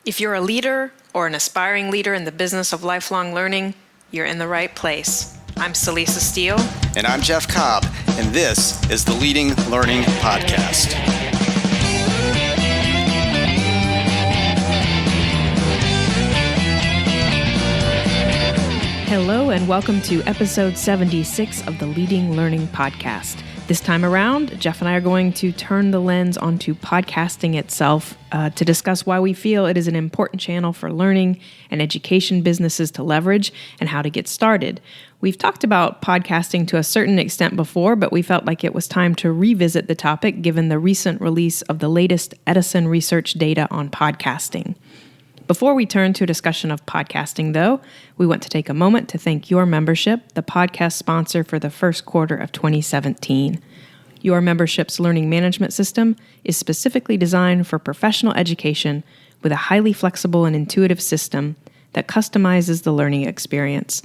If you're a leader or an aspiring leader in the business of lifelong learning, you're in the right place. I'm Celisa Steele. And I'm Jeff Cobb, and this is the Leading Learning Podcast. Hello, and welcome to episode 76 of the Leading Learning Podcast. This time around, Jeff and I are going to turn the lens onto podcasting itself to discuss why we feel it is an important channel for learning and education businesses to leverage and how to get started. We've talked about podcasting to a certain extent before, but we felt like it was time to revisit the topic given the recent release of the latest Edison research data on podcasting. Before we turn to a discussion of podcasting, though, we want to take a moment to thank Your Membership, the podcast sponsor for the first quarter of 2017. Your Membership's learning management system is specifically designed for professional education with a highly flexible and intuitive system that customizes the learning experience.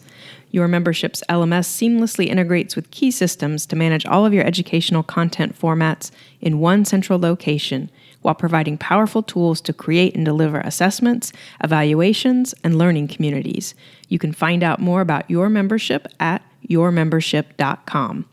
Your Membership's LMS seamlessly integrates with key systems to manage all of your educational content formats in one central location, while providing powerful tools to create and deliver assessments, evaluations, and learning communities. You can find out more about Your Membership at yourmembership.com.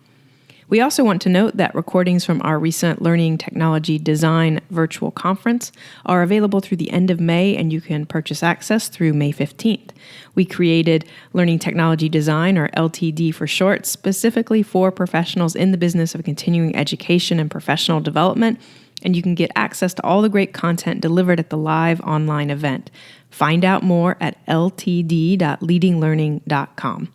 We also want to note that recordings from our recent Learning Technology Design virtual conference are available through the end of May, and you can purchase access through May 15th. We created Learning Technology Design, or LTD for short, specifically for professionals in the business of continuing education and professional development, and you can get access to all the great content delivered at the live online event. Find out more at ltd.leadinglearning.com.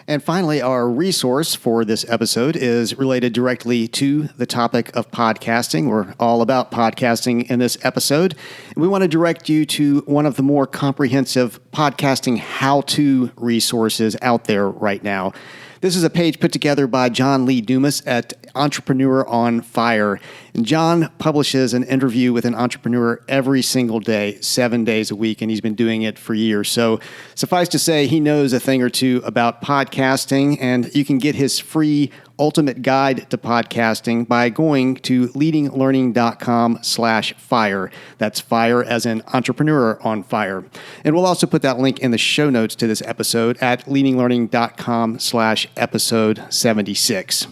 And finally, our resource for this episode is related directly to the topic of podcasting. We're all about podcasting in this episode. We want to direct you to one of the more comprehensive podcasting how-to resources out there right now. This is a page put together by John Lee Dumas at Entrepreneur on Fire. And John publishes an interview with an entrepreneur every single day, 7 days a week, and he's been doing it for years. So suffice to say, he knows a thing or two about podcasting, and you can get his free ultimate guide to podcasting by going to leadinglearning.com/fire. That's fire as in entrepreneur on fire. And we'll also put that link in the show notes to this episode at leadinglearning.com/episode 76.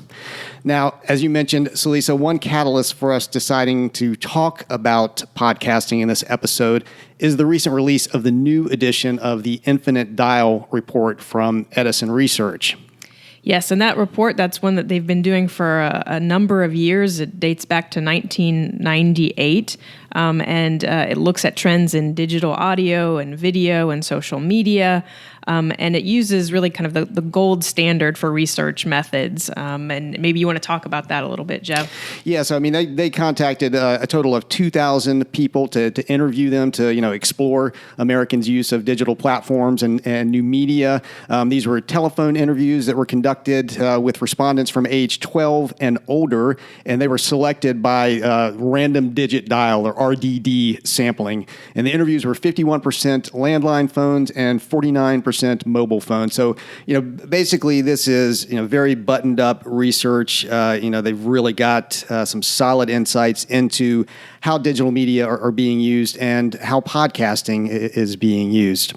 Now, as you mentioned, Celisa, one catalyst for us deciding to talk about podcasting in this episode is the recent release of the new edition of the Infinite Dial report from Edison Research. Yes, and that report, that's one that they've been doing for a number of years. It dates back to 1998, and it looks at trends in digital audio and video and social media, and it uses really kind of the gold standard for research methods. And maybe you want to talk about that a little bit, Jeff. Yeah, so I mean, they contacted a total of 2,000 people to interview them to explore Americans' use of digital platforms and new media. These were telephone interviews that were conducted with respondents from age 12 and older, and they were selected by random digit dial, or RDD sampling. And the interviews were 51% landline phones and 49% mobile phones. So, basically this is, very buttoned up research. They've really got some solid insights into how digital media are being used and how podcasting is being used.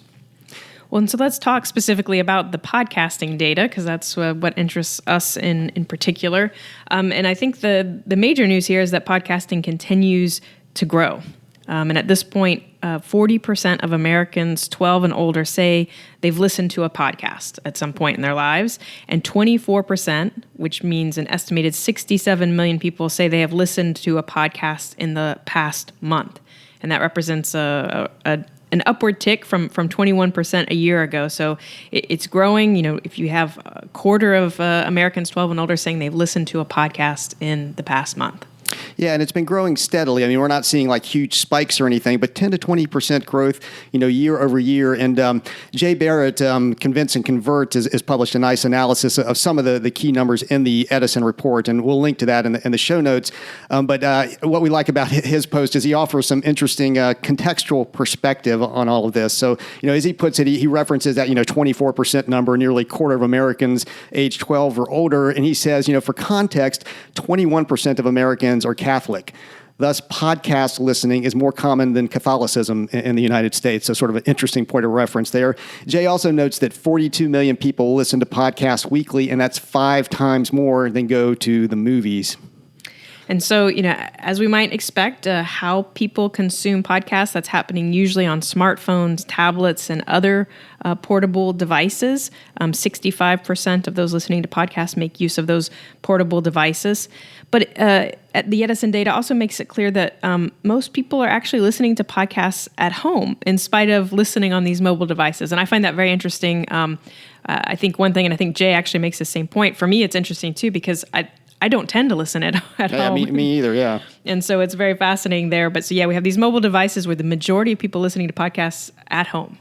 Well, and so let's talk specifically about the podcasting data, because that's what interests us in particular. And I think the major news here is that podcasting continues to grow. And at this point, 40% of Americans 12 and older say they've listened to a podcast at some point in their lives, and 24%, which means an estimated 67 million people, say they have listened to a podcast in the past month. And that represents an upward tick from 21% a year ago. So it's growing. If you have a quarter of Americans 12 and older saying they've listened to a podcast in the past month. Yeah, and it's been growing steadily. I mean, we're not seeing like huge spikes or anything, but 10 to 20% growth, year over year. And Jay Barrett, Convince and Convert, has published a nice analysis of some of the key numbers in the Edison report, and we'll link to that in the show notes. But what we like about his post is he offers some interesting contextual perspective on all of this. So, as he puts it, he references that 24% number, nearly a quarter of Americans age 12 or older, and he says, for context, 21% of Americans are Catholic. Thus, podcast listening is more common than Catholicism in the United States. So sort of an interesting point of reference there. Jay also notes that 42 million people listen to podcasts weekly, and that's 5 times more than go to the movies. And so, as we might expect, how people consume podcasts, that's happening usually on smartphones, tablets, and other portable devices. 65% of those listening to podcasts make use of those portable devices. But the Edison data also makes it clear that most people are actually listening to podcasts at home in spite of listening on these mobile devices. And I find that very interesting. I think one thing, and I think Jay actually makes the same point. For me, it's interesting too, because I don't tend to listen at home. Me either, yeah. And so it's very fascinating there. But so, we have these mobile devices where the majority of people listening to podcasts at home.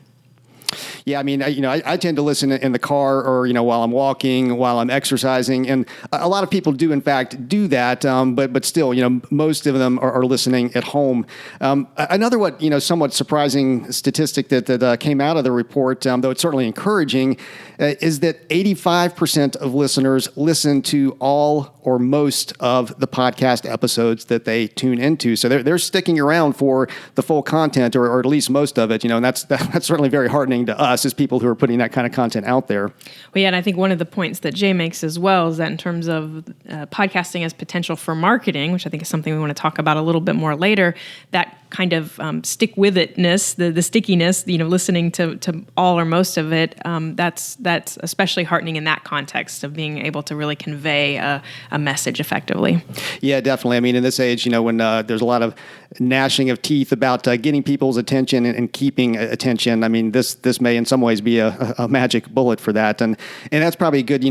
Yeah, I tend to listen in the car or, while I'm walking, while I'm exercising. And a lot of people do, in fact, do that. But still, most of them are listening at home. Another somewhat surprising statistic that came out of the report, though it's certainly encouraging, is that 85% of listeners listen to all or most of the podcast episodes that they tune into. So they're sticking around for the full content, or at least most of it, and that's certainly very heartening to us as people who are putting that kind of content out there. Well, yeah, and I think one of the points that Jay makes as well is that in terms of podcasting as potential for marketing, which I think is something we want to talk about a little bit more later, that kind of stick-with-itness, the stickiness, listening to all or most of it, that's especially heartening in that context of being able to really convey a message effectively. Yeah, definitely. In this age, when there's a lot of gnashing of teeth about getting people's attention and keeping attention, this may in some ways be a magic bullet for that. And that's probably a good,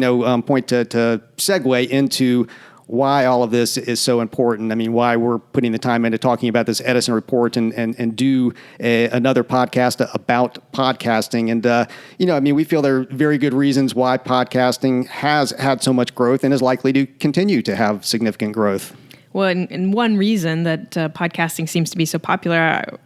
point to segue into why all of this is so important. Why we're putting the time into talking about this Edison report and do another podcast about podcasting. And, we feel there are very good reasons why podcasting has had so much growth and is likely to continue to have significant growth. Well, and one reason that podcasting seems to be so popular,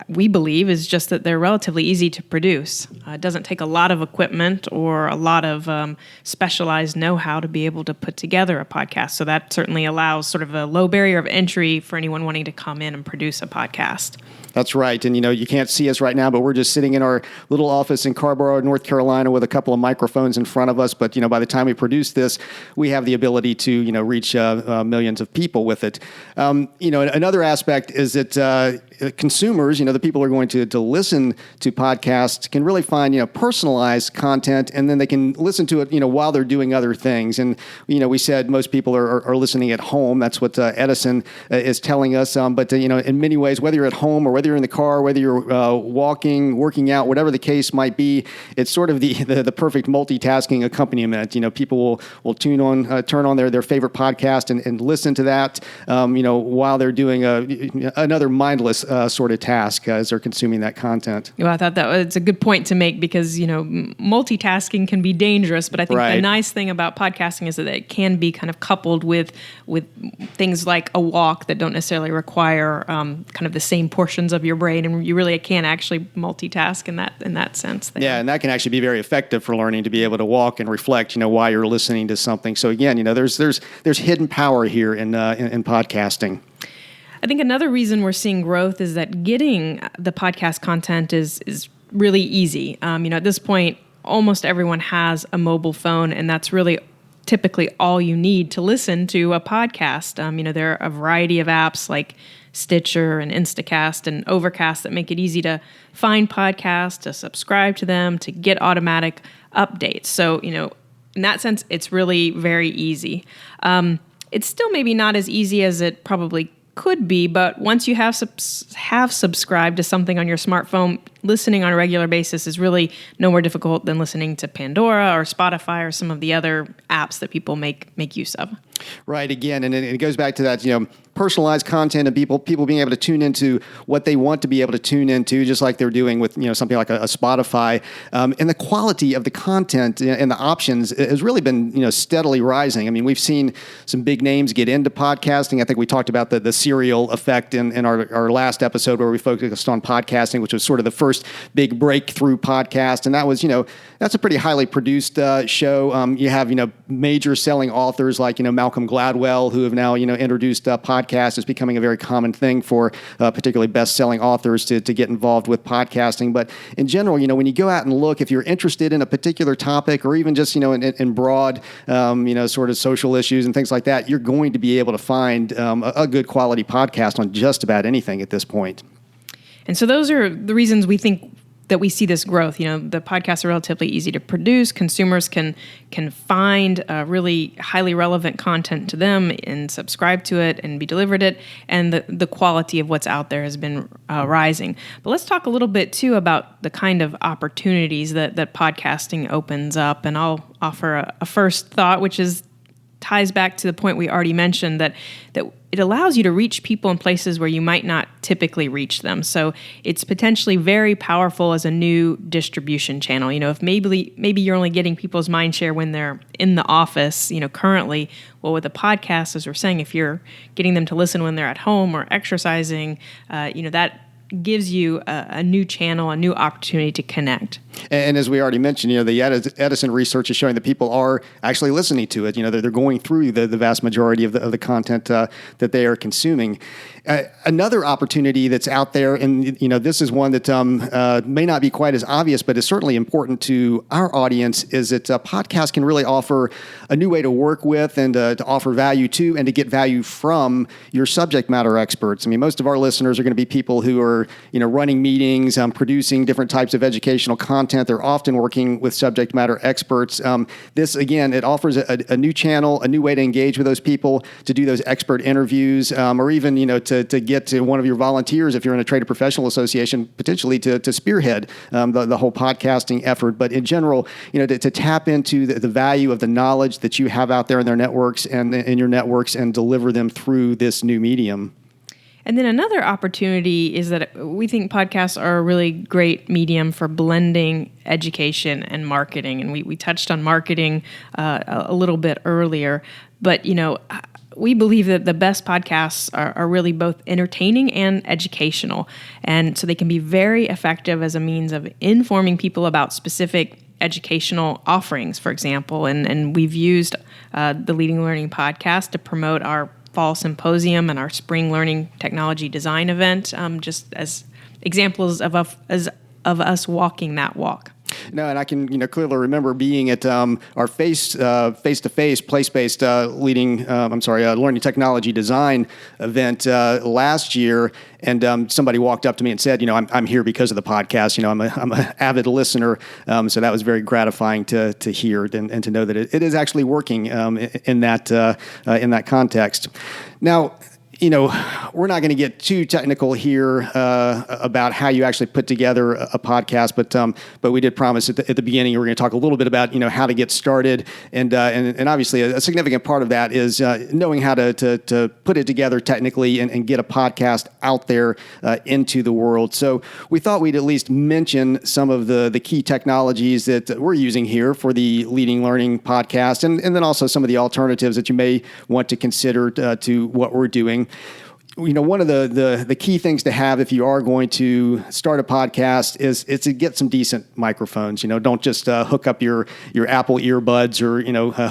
we believe, is just that they're relatively easy to produce. It doesn't take a lot of equipment or a lot of specialized know-how to be able to put together a podcast. So that certainly allows sort of a low barrier of entry for anyone wanting to come in and produce a podcast. That's right. And, you can't see us right now, but we're just sitting in our little office in Carrboro, North Carolina, with a couple of microphones in front of us. But, by the time we produce this, we have the ability to, reach millions of people with it. Another aspect is that consumers, the people who are going to listen to podcasts can really find, personalized content, and then they can listen to it, while they're doing other things. And, we said most people are listening at home. That's what Edison is telling us. But, in many ways, whether you're at home or whether you're in the car, whether you're walking, working out, whatever the case might be, it's sort of the perfect multitasking accompaniment. People will turn on their favorite podcast and listen to that, while they're doing another mindless sort of task as they're consuming that content. Well, I thought that was a good point to make because, multitasking can be dangerous, but I think the nice thing about podcasting is that it can be kind of coupled with things like a walk that don't necessarily require kind of the same portions of your brain, and you really can actually multitask in that sense there. Yeah, and that can actually be very effective for learning to be able to walk and reflect, while you're listening to something. So again, there's hidden power here in podcasting. I think another reason we're seeing growth is that getting the podcast content is really easy. At this point, almost everyone has a mobile phone, and that's really typically all you need to listen to a podcast. There are a variety of apps like Stitcher and Instacast and Overcast that make it easy to find podcasts, to subscribe to them, to get automatic updates. So, in that sense, it's really very easy. It's still maybe not as easy as it probably could be, but once you have subscribed to something on your smartphone, listening on a regular basis is really no more difficult than listening to Pandora or Spotify or some of the other apps that people make use of. Right. Again, and it goes back to that, personalized content and people being able to tune into what they want to be able to tune into, just like they're doing with, something like a Spotify. And the quality of the content and the options has really been, steadily rising. We've seen some big names get into podcasting. I think we talked about the serial effect in our last episode where we focused on podcasting, which was sort of the first big breakthrough podcast. And that was, that's a pretty highly produced show. You have, major selling authors like, Malcolm Malcolm Gladwell, who have now, introduced podcasts as becoming a very common thing for particularly best-selling authors to get involved with podcasting. But in general, when you go out and look, if you're interested in a particular topic or even just, in broad, sort of social issues and things like that, you're going to be able to find a good quality podcast on just about anything at this point. And so those are the reasons we think that we see this growth. The podcasts are relatively easy to produce. Consumers can find really highly relevant content to them and subscribe to it and be delivered it. And the quality of what's out there has been rising. But let's talk a little bit, too, about the kind of opportunities that podcasting opens up. And I'll offer a first thought, which ties back to the point we already mentioned, that it allows you to reach people in places where you might not typically reach them. So it's potentially very powerful as a new distribution channel. If maybe you're only getting people's mind share when they're in the office, currently, well, with a podcast, as we're saying, if you're getting them to listen when they're at home or exercising, that gives you a new channel, a new opportunity to connect. And as we already mentioned, the Edison research is showing that people are actually listening to it. They're going through the vast majority of the content that they are consuming. Another opportunity that's out there, and this is one that may not be quite as obvious, but is certainly important to our audience, is that podcasts can really offer a new way to work with and to offer value to and to get value from your subject matter experts. I mean, most of our listeners are going to be people who are running meetings, producing different types of educational content. They're often working with subject matter experts. This, again, it offers a new channel, a new way to engage with those people, to do those expert interviews, or even, to get to one of your volunteers if you're in a trade or professional association, potentially to spearhead the whole podcasting effort. But in general, to tap into the value of the knowledge that you have out there in their networks and in your networks and deliver them through this new medium. And then another opportunity is that we think podcasts are a really great medium for blending education and marketing. And we touched on marketing a little bit earlier. But, we believe that the best podcasts are really both entertaining and educational. And so they can be very effective as a means of informing people about specific educational offerings, for example. And we've used the Leading Learning podcast to promote our Fall Symposium and our Spring Learning Technology Design event, just as examples of us walking that walk. No, and I can clearly remember being at our face-to-face, place-based learning technology design event last year, and somebody walked up to me and said, I'm here because of the podcast. I'm an avid listener, so that was very gratifying to hear and to know that it is actually working in that context. Now, we're not going to get too technical here about how you actually put together a podcast, but we did promise at the beginning we're going to talk a little bit about how to get started, and obviously a significant part of that is knowing how to put it together technically and get a podcast out there into the world. So we thought we'd at least mention some of the key technologies that we're using here for the Leading Learning podcast, and then also some of the alternatives that you may want to consider to what we're doing. One of the key things to have if you are going to start a podcast is to get some decent microphones. Don't just hook up your Apple earbuds or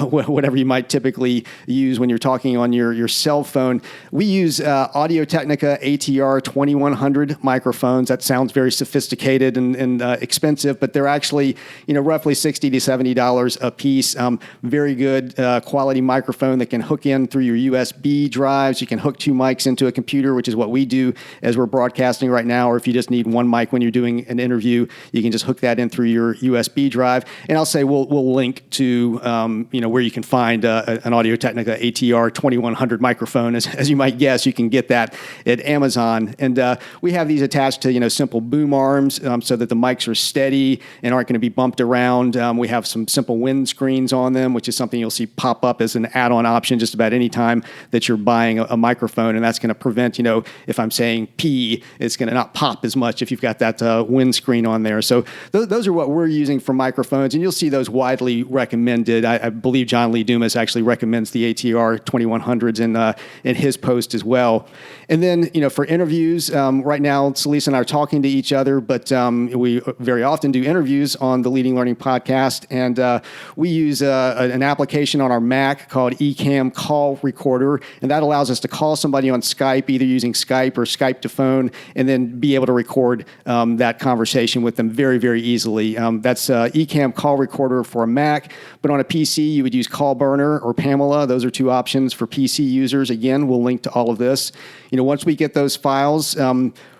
whatever you might typically use when you're talking on your cell phone. We use Audio-Technica ATR 2100 microphones. That sounds very sophisticated and expensive, but they're actually roughly $60 to $70 a piece. Very good quality microphone that can hook in through your USB drives. You can hook two mics into a computer, which is what we do as we're broadcasting right now, or if you just need one mic when you're doing an interview, you can just hook that in through your USB drive. And I'll say we'll link to where you can find an Audio-Technica ATR 2100 microphone. As you might guess, you can get that at Amazon. And we have these attached to simple boom arms so that the mics are steady and aren't going to be bumped around. We have some simple windscreens on them, which is something you'll see pop up as an add-on option just about any time that you're buying a microphone, and that's going to prevent, if I'm saying P, it's going to not pop as much if you've got that windscreen on there. So those are what we're using for microphones, and you'll see those widely recommended. I believe John Lee Dumas actually recommends the ATR 2100s in his post as well. And then, for interviews, right now, Celisa and I are talking to each other, but we very often do interviews on the Leading Learning podcast, and we use an application on our Mac called Ecamm Call Recorder, and that allows us to call somebody on Skype, either using Skype or Skype to phone, and then be able to record that conversation with them very, very easily. That's Ecamm Call Recorder for a Mac, but on a PC, you would use Call Burner or Pamela. Those are two options for PC users. Again, we'll link to all of this. Once we get those files,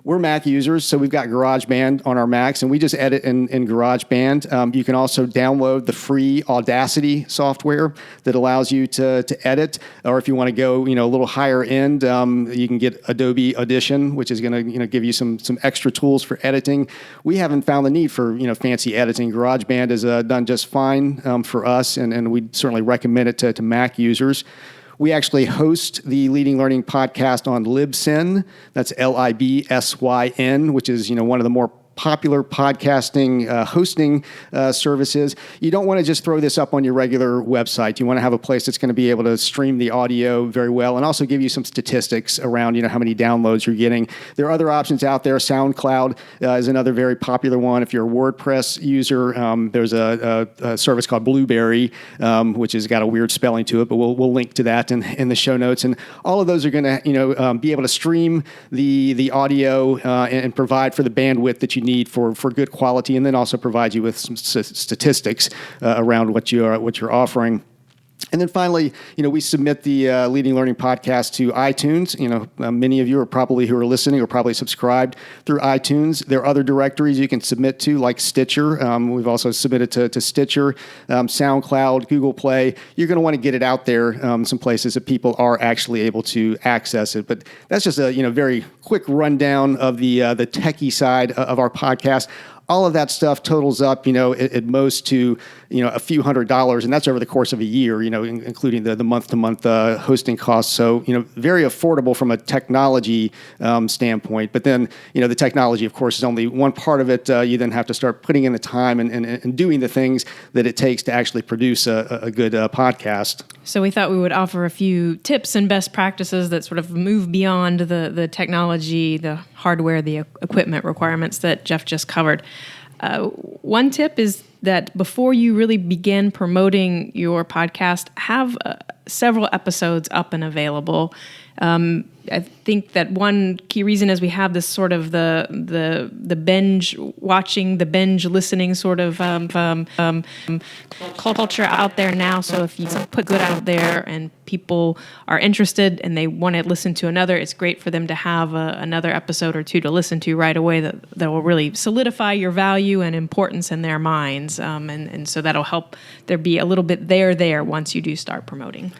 we're Mac users, so we've got GarageBand on our Macs, and we just edit in GarageBand. You can also download the free Audacity software that allows you to edit, or if you want to go, a little higher end, you can get Adobe Audition, which is going to, give you some extra tools for editing. We haven't found the need for, fancy editing. GarageBand is done just fine for us, and we certainly recommend it to Mac users. We actually host the Leading Learning podcast on Libsyn. That's Libsyn, which is one of the more popular podcasting hosting services. You don't want to just throw this up on your regular website. You want to have a place that's going to be able to stream the audio very well and also give you some statistics around how many downloads you're getting. There are other options out there. SoundCloud is another very popular one. If you're a WordPress user, there's a service called Blueberry, which has got a weird spelling to it, but we'll link to that in the show notes. And all of those are going to be able to stream the audio and provide for the bandwidth that you need for good quality, and then also provide you with some statistics around what you're offering. And then finally, we submit the Leading Learning podcast to iTunes. Many of you who are listening are probably subscribed through iTunes. There are other directories you can submit to, like Stitcher. We've also submitted to Stitcher, SoundCloud, Google Play. You're going to want to get it out there, some places that people are actually able to access it. But that's just a very quick rundown of the techie side of our podcast. All of that stuff totals up, at most to, a few $100s, and that's over the course of a year, including the month-to-month hosting costs. So, very affordable from a technology standpoint. But then, the technology, of course, is only one part of it. You then have to start putting in the time and doing the things that it takes to actually produce a good podcast. So we thought we would offer a few tips and best practices that sort of move beyond the technology, the hardware, the equipment requirements that Jeff just covered. One tip is that before you really begin promoting your podcast, have several episodes up and available. I think that one key reason is we have this sort of the binge watching, the binge listening sort of culture out there now. So if you put good out there and people are interested and they want to listen to another, it's great for them to have another episode or two to listen to right away that will really solidify your value and importance in their minds. And so that'll help there be a little bit there once you do start promoting.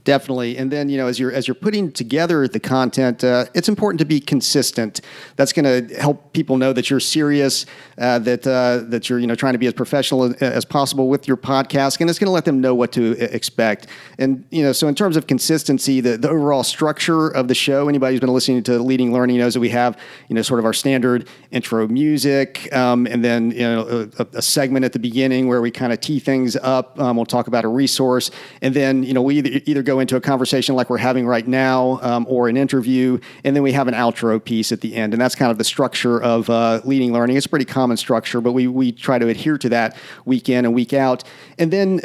Definitely. And then, as you're putting together the content, it's important to be consistent. That's going to help people know that you're serious, that you're, trying to be as professional as possible with your podcast, and it's going to let them know what to expect. And, so in terms of consistency, the overall structure of the show, anybody who's been listening to Leading Learning knows that we have, sort of our standard intro music, and then, a segment at the beginning where we kind of tee things up. We'll talk about a resource, and then, we either go into a conversation like we're having right now, or an interview, and then we have an outro piece at the end, and that's kind of the structure of Leading Learning. It's a pretty common structure, but we try to adhere to that week in and week out. And then,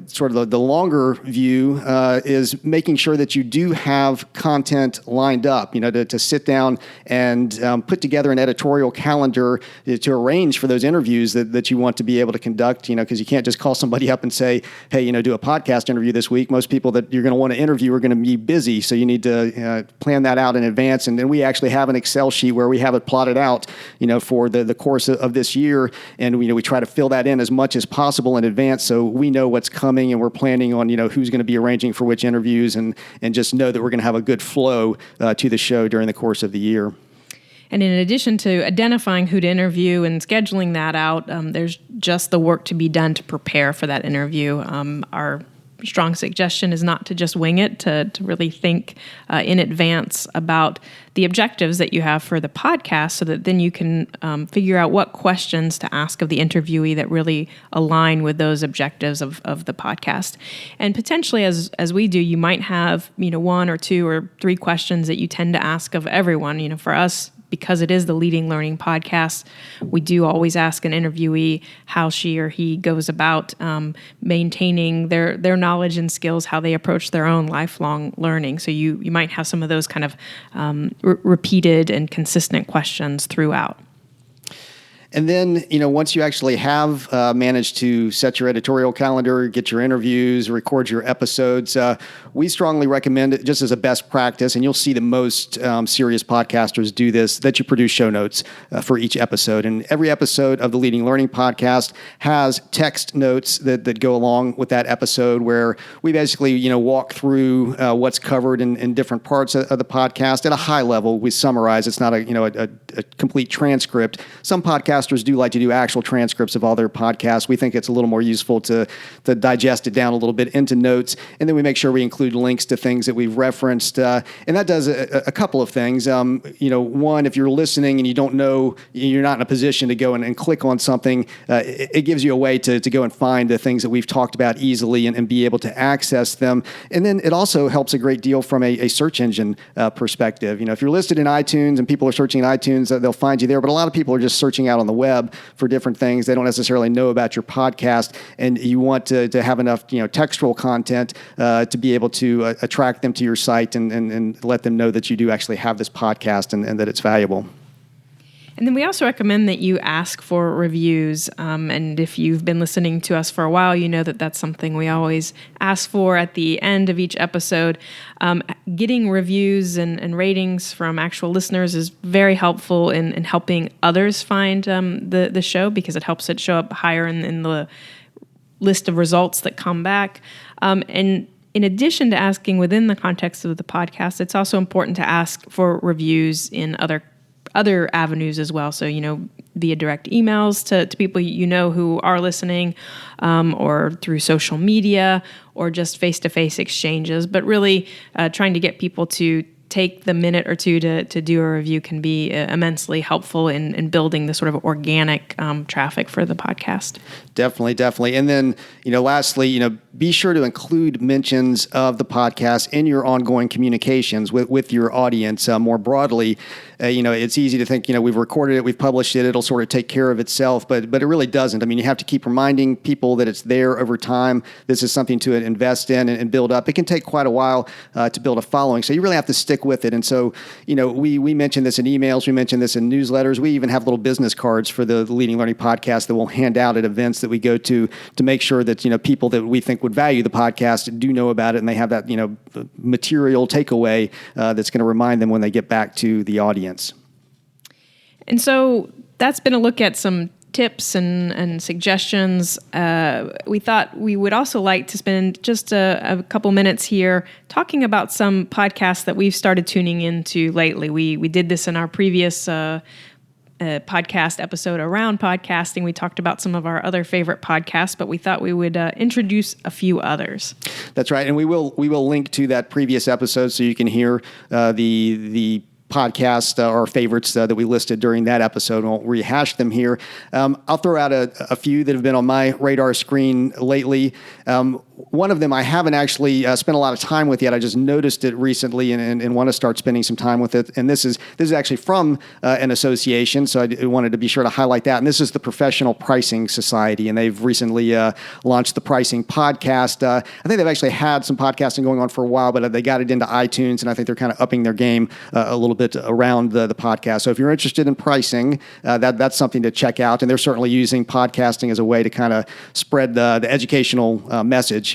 sort of the longer view is making sure that you do have content lined up, to sit down and put together an editorial calendar to arrange for those interviews that you want to be able to conduct, because you can't just call somebody up and say, hey, do a podcast interview this week. Most people that you're going to want to interview are going to be busy, so you need to plan that out in advance. And then we actually have an Excel sheet where we have it plotted out, for the course of this year, and we try to fill that in as much as possible in advance, so we know what's coming, and we're planning on who's going to be arranging for which interviews, and just know that we're going to have a good flow to the show during the course of the year. And in addition to identifying who to interview and scheduling that out, there's just the work to be done to prepare for that interview. strong suggestion is not to just wing it, to really think in advance about the objectives that you have for the podcast, so that then you can figure out what questions to ask of the interviewee that really align with those objectives of the podcast. And potentially, as we do, you might have, one or two or three questions that you tend to ask of everyone. For us, because it is the Leading Learning Podcast, we do always ask an interviewee how she or he goes about maintaining their knowledge and skills, how they approach their own lifelong learning. So you might have some of those kind of repeated and consistent questions throughout. And then, once you actually have managed to set your editorial calendar, get your interviews, record your episodes, we strongly recommend it just as a best practice, and you'll see that most serious podcasters do this, that you produce show notes for each episode. And every episode of the Leading Learning Podcast has text notes that go along with that episode, where we basically, walk through what's covered in different parts of the podcast at a high level. We summarize. It's not a complete transcript. Some podcasters do like to do actual transcripts of all their podcasts. We think it's a little more useful to digest it down a little bit into notes, and then we make sure we include links to things that we've referenced. And that does a couple of things. One, if you're listening and you don't know, you're not in a position to go and click on something, it gives you a way to go and find the things that we've talked about easily and be able to access them. And then it also helps a great deal from a search engine perspective. If you're listed in iTunes and people are searching in iTunes, they'll find you there. But a lot of people are just searching out on the web for different things. They don't necessarily know about your podcast, and you want to have enough textual content to be able to attract them to your site and let them know that you do actually have this podcast and that it's valuable. And then we also recommend that you ask for reviews. And if you've been listening to us for a while, you know that that's something we always ask for at the end of each episode. Getting reviews and ratings from actual listeners is very helpful in helping others find the show, because it helps it show up higher in the list of results that come back. And in addition to asking within the context of the podcast, it's also important to ask for reviews in other avenues as well. So, via direct emails to people who are listening, or through social media, or just face-to-face exchanges. But really trying to get people to take the minute or two to do a review can be immensely helpful in building the sort of organic traffic for the podcast. Definitely. And then, lastly, be sure to include mentions of the podcast in your ongoing communications with your audience more broadly. It's easy to think, we've recorded it, we've published it, it'll sort of take care of itself, but it really doesn't. I mean, you have to keep reminding people that it's there over time. This is something to invest in and build up. It can take quite a while to build a following, so you really have to stick with it. And so, we mention this in emails, we mention this in newsletters. We even have little business cards for the Leading Learning Podcast that we'll hand out at events that we go to make sure that, people that we think would value the podcast do know about it, and they have that, material takeaway that's going to remind them when they get back to the audience. And so that's been a look at some tips and suggestions. We thought we would also like to spend just a couple minutes here talking about some podcasts that we've started tuning into lately. We did this in our previous podcast episode around podcasting. We talked about some of our other favorite podcasts, but we thought we would introduce a few others. That's right, and we will link to that previous episode so you can hear the podcast or favorites that we listed during that episode. I won't rehash them here. I'll throw out a few that have been on my radar screen lately. One of them I haven't actually spent a lot of time with yet. I just noticed it recently and want to start spending some time with it. And this is actually from an association, so I wanted to be sure to highlight that. And this is the Professional Pricing Society, and they've recently launched the Pricing Podcast. I think they've actually had some podcasting going on for a while, but they got it into iTunes, and I think they're kind of upping their game a little bit around the podcast. So if you're interested in pricing, that's something to check out. And they're certainly using podcasting as a way to kind of spread the educational message.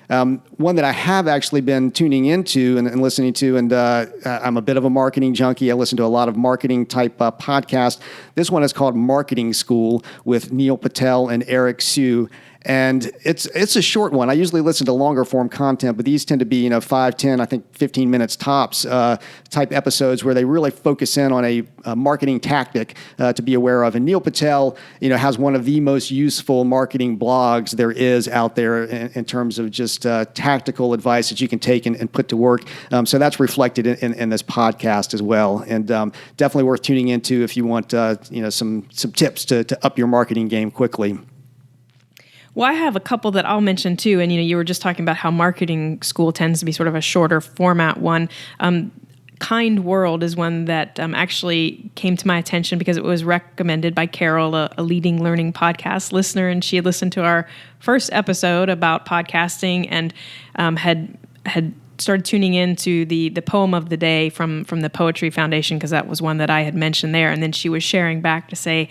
One that I have actually been tuning into and listening to, and I'm a bit of a marketing junkie. I listen to a lot of marketing type podcasts. This one is called Marketing School with Neil Patel and Eric Siu. And it's a short one. I usually listen to longer form content, but these tend to be 5, 10, I think 15 minutes tops type episodes where they really focus in on a marketing tactic to be aware of. And Neil Patel, has one of the most useful marketing blogs there is out there in terms of just tactical advice that you can take and put to work. So that's reflected in this podcast as well, and definitely worth tuning into if you want some tips to up your marketing game quickly. Well, I have a couple that I'll mention too, and you were just talking about how marketing school tends to be sort of a shorter format one. Kind World is one that actually came to my attention because it was recommended by Carol, a Leading Learning podcast listener, and she had listened to our first episode about podcasting and had started tuning into the poem of the day from the Poetry Foundation, because that was one that I had mentioned there. And then she was sharing back to say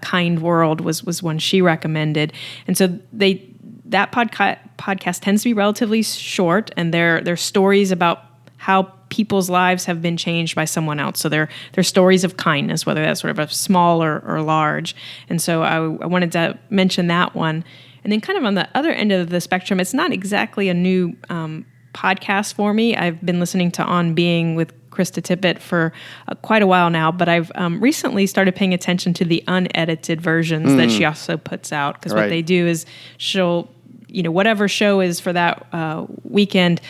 Kind World was one she recommended. And so that podcast tends to be relatively short, and they're stories about how people's lives have been changed by someone else. So they're stories of kindness, whether that's sort of a small or large. And so I wanted to mention that one. And then kind of on the other end of the spectrum, it's not exactly a new podcast for me. I've been listening to On Being with Krista Tippett for quite a while now, but I've recently started paying attention to the unedited versions that she also puts out, because what they do is she'll, whatever show is for that weekend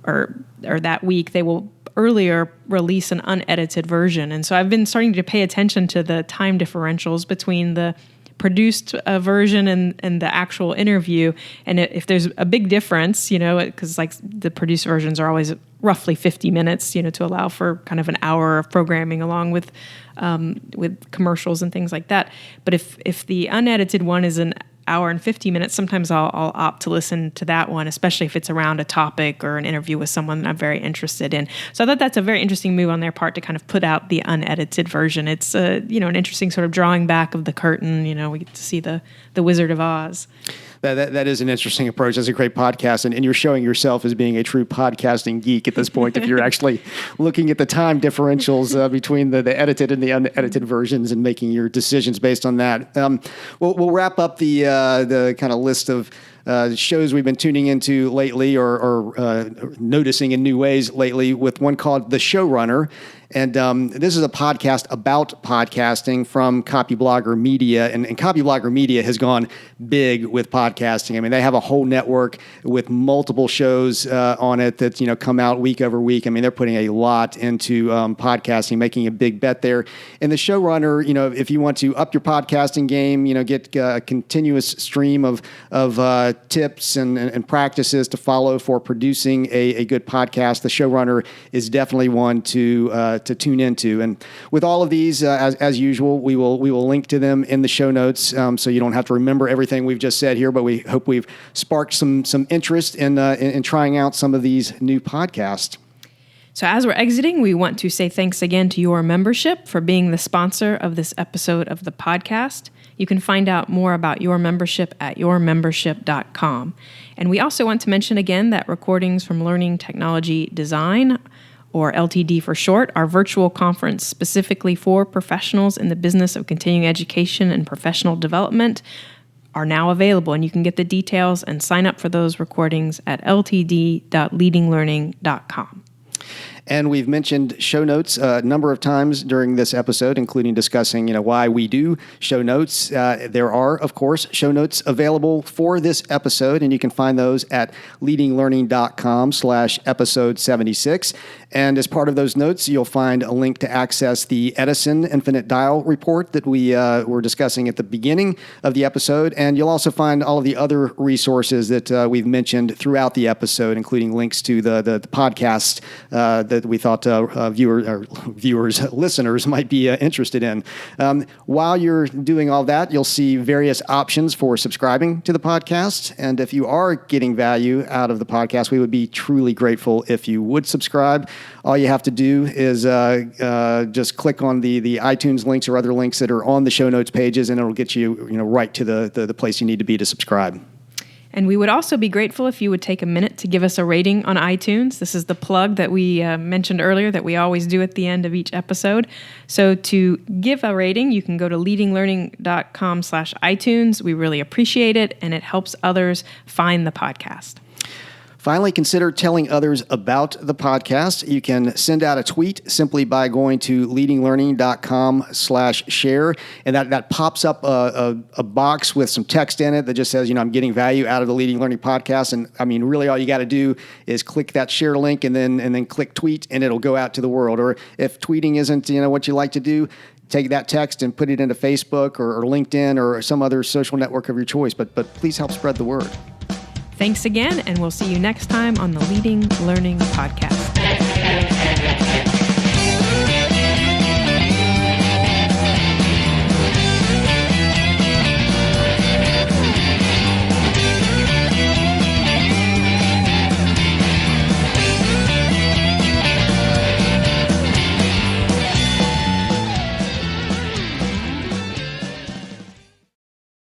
or that week, they will earlier release an unedited version. And so I've been starting to pay attention to the time differentials between the produced version and the actual interview. And if there's a big difference, because like the produced versions are always roughly 50 minutes, to allow for kind of an hour of programming along with commercials and things like that. But if the unedited one is an hour and 50 minutes, sometimes I'll opt to listen to that one, especially if it's around a topic or an interview with someone that I'm very interested in. So I thought that's a very interesting move on their part to kind of put out the unedited version. It's an interesting sort of drawing back of the curtain. We get to see the Wizard of Oz. That is an interesting approach. That's a great podcast, and you're showing yourself as being a true podcasting geek at this point if you're actually looking at the time differentials between the edited and the unedited versions and making your decisions based on that. We'll wrap up the kind of list of shows we've been tuning into lately or noticing in new ways lately with one called The Showrunner. And this is a podcast about podcasting from Copyblogger Media. And Copyblogger Media has gone big with podcasting. I mean, they have a whole network with multiple shows on it that, come out week over week. I mean, they're putting a lot into podcasting, making a big bet there. And The Showrunner, if you want to up your podcasting game, get a continuous stream of tips and practices to follow for producing a good podcast, The Showrunner is definitely one to tune into. And with all of these, as usual, we will link to them in the show notes, so you don't have to remember everything we've just said here. But we hope we've sparked some interest in trying out some of these new podcasts. So as we're exiting, we want to say thanks again to your membership for being the sponsor of this episode of the podcast. You can find out more about your membership at yourmembership.com. And we also want to mention again that recordings from Learning Technology Design, or LTD for short, our virtual conference specifically for professionals in the business of continuing education and professional development, are now available. And you can get the details and sign up for those recordings at ltd.leadinglearning.com. And we've mentioned show notes a number of times during this episode, including discussing, why we do show notes. There are, of course, show notes available for this episode, and you can find those at leadinglearning.com/episode 76. And as part of those notes, you'll find a link to access the Edison Infinite Dial report that we were discussing at the beginning of the episode. And you'll also find all of the other resources that we've mentioned throughout the episode, including links to the podcast that we thought listeners might be interested in. While you're doing all that, you'll see various options for subscribing to the podcast. And if you are getting value out of the podcast, we would be truly grateful if you would subscribe. All you have to do is just click on the iTunes links or other links that are on the show notes pages, and it'll get you, right to the place you need to be to subscribe. And we would also be grateful if you would take a minute to give us a rating on iTunes. This is the plug that we mentioned earlier that we always do at the end of each episode. So to give a rating, you can go to leadinglearning.com/iTunes. We really appreciate it, and it helps others find the podcast. Finally, consider telling others about the podcast. You can send out a tweet simply by going to leadinglearning.com/share. And that pops up a box with some text in it that just says, I'm getting value out of the Leading Learning podcast. And I mean, really all you got to do is click that share link and then click tweet, and it'll go out to the world. Or if tweeting isn't, what you like to do, take that text and put it into Facebook or LinkedIn or some other social network of your choice. But please help spread the word. Thanks again, and we'll see you next time on the Leading Learning Podcast.